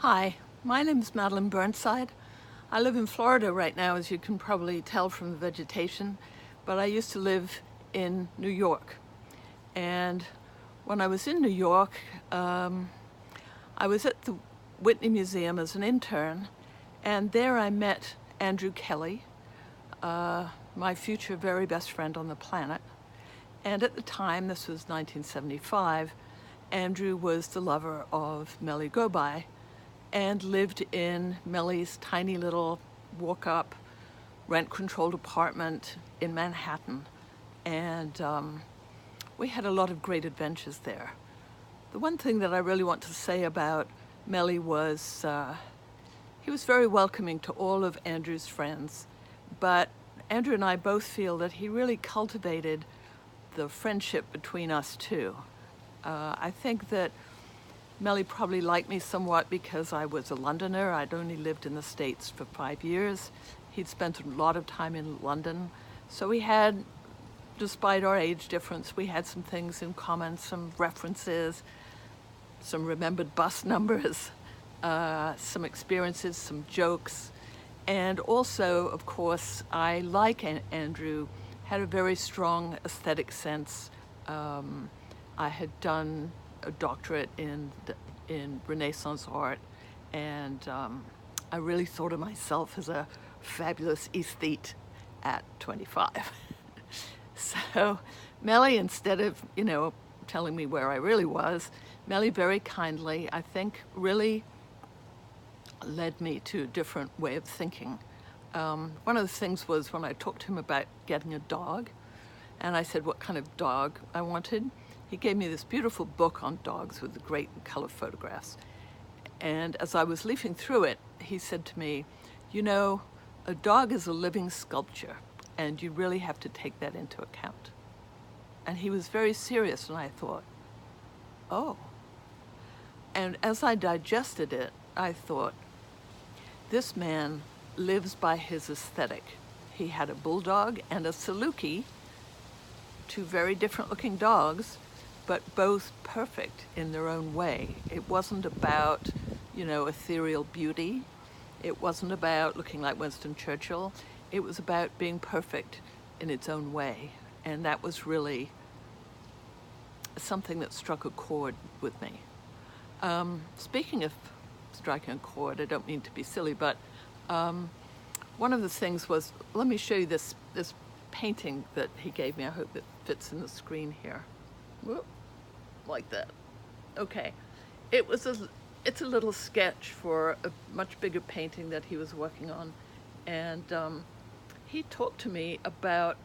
Hi, my name is Madeline Burnside. I live in Florida right now, as you can probably tell from the vegetation, but I used to live in New York. And when I was in New York, I was at the Whitney Museum as an intern, and there I met Andrew Kelly, my future very best friend on the planet. And at the time, this was 1975, Andrew was the lover of Mehlli Gobhai and lived in Mehlli's tiny little walk-up, rent-controlled apartment in Manhattan. And we had a lot of great adventures there. The one thing that I really want to say about Mehlli was he was very welcoming to all of Andrew's friends, but Andrew and I both feel that he really cultivated the friendship between us two. I think that Mehlli probably liked me somewhat because I was a Londoner. I'd only lived in the States for 5 years. He'd spent a lot of time in London. So we had, despite our age difference, we had some things in common, some references, some remembered bus numbers, some experiences, some jokes. And also, of course, I, like Andrew, had a very strong aesthetic sense. I had done a doctorate in Renaissance art, and I really thought of myself as a fabulous aesthete at 25. So Mehlli, instead of, telling me where I really was, Mehlli very kindly, I think, really led me to a different way of thinking. One of the things was when I talked to him about getting a dog, and I said what kind of dog I wanted, he gave me this beautiful book on dogs with great color photographs. And as I was leafing through it, he said to me, a dog is a living sculpture, and you really have to take that into account. And he was very serious, and I thought, oh. And as I digested it, I thought, this man lives by his aesthetic. He had a bulldog and a Saluki, two very different looking dogs, but both perfect in their own way. It wasn't about, ethereal beauty. It wasn't about looking like Winston Churchill. It was about being perfect in its own way. And that was really something that struck a chord with me. Speaking of striking a chord, I don't mean to be silly, but one of the things was, let me show you this painting that he gave me. I hope it fits in the screen here. Whoop, like that. Okay. It's a little sketch for a much bigger painting that he was working on. And he talked to me about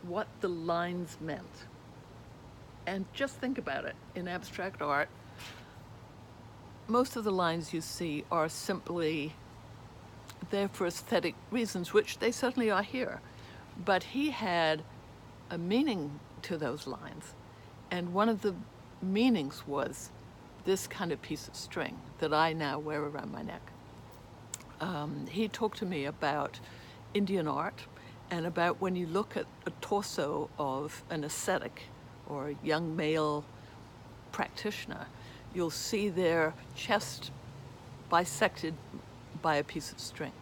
what the lines meant. And just think about it. In abstract art, most of the lines you see are simply there for aesthetic reasons, which they certainly are here. But he had a meaning to those lines. And one of the meanings was this kind of piece of string that I now wear around my neck. He talked to me about Indian art and about when you look at a torso of an ascetic or a young male practitioner, you'll see their chest bisected by a piece of string.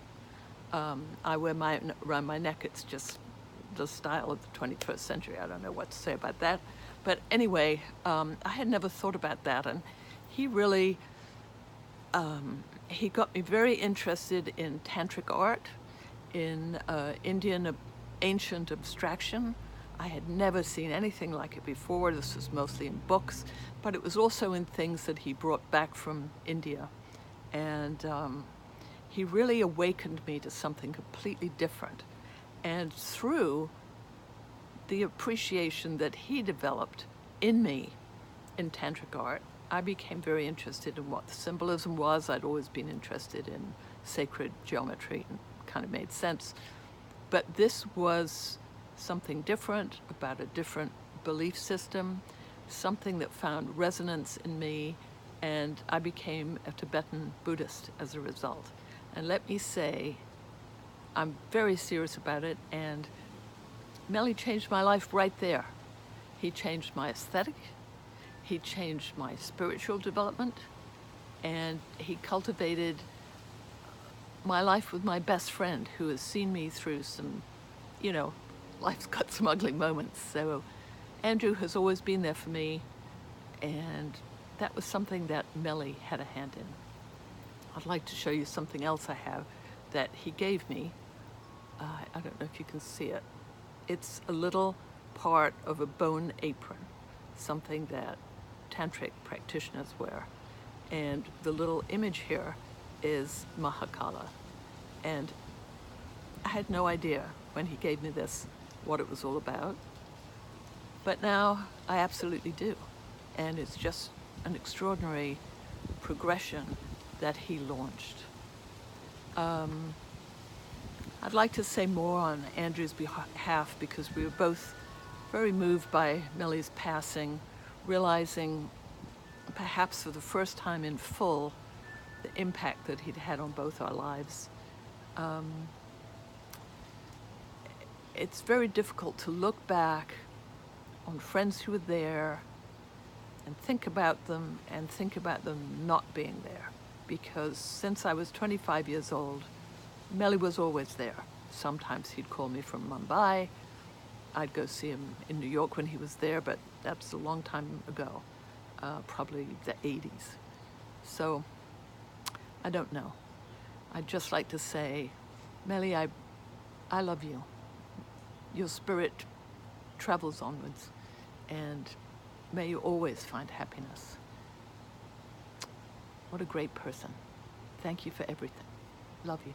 I wear mine around my neck. It's just the style of the 21st century. I don't know what to say about that. But anyway, I had never thought about that. And he really, he got me very interested in tantric art, in Indian ancient abstraction. I had never seen anything like it before. This was mostly in books, but it was also in things that he brought back from India. And he really awakened me to something completely different. And through the appreciation that he developed in me in tantric art, I became very interested in what the symbolism was. I'd always been interested in sacred geometry, and kind of made sense. But this was something different, about a different belief system, something that found resonance in me, and I became a Tibetan Buddhist as a result. And let me say, I'm very serious about it, and Mehlli changed my life right there. He changed my aesthetic, he changed my spiritual development, and he cultivated my life with my best friend, who has seen me through some, you know, life's got some ugly moments. So Andrew has always been there for me, and that was something that Mehlli had a hand in. I'd like to show you something else I have that he gave me. I don't know if you can see it. It's a little part of a bone apron, something that tantric practitioners wear. And the little image here is Mahakala. And I had no idea when he gave me this what it was all about. But now I absolutely do. And it's just an extraordinary progression that he launched. I'd like to say more on Andrew's behalf, because we were both very moved by Mehlli's passing, realizing perhaps for the first time in full the impact that he'd had on both our lives. It's very difficult to look back on friends who were there and think about them not being there, because since I was 25 years old, Mehlli was always there. Sometimes he'd call me from Mumbai. I'd go see him in New York when he was there, but that's a long time ago, probably the 80s. So I don't know. I'd just like to say, Mehlli, I love you. Your spirit travels onwards, and may you always find happiness. What a great person. Thank you for everything. Love you.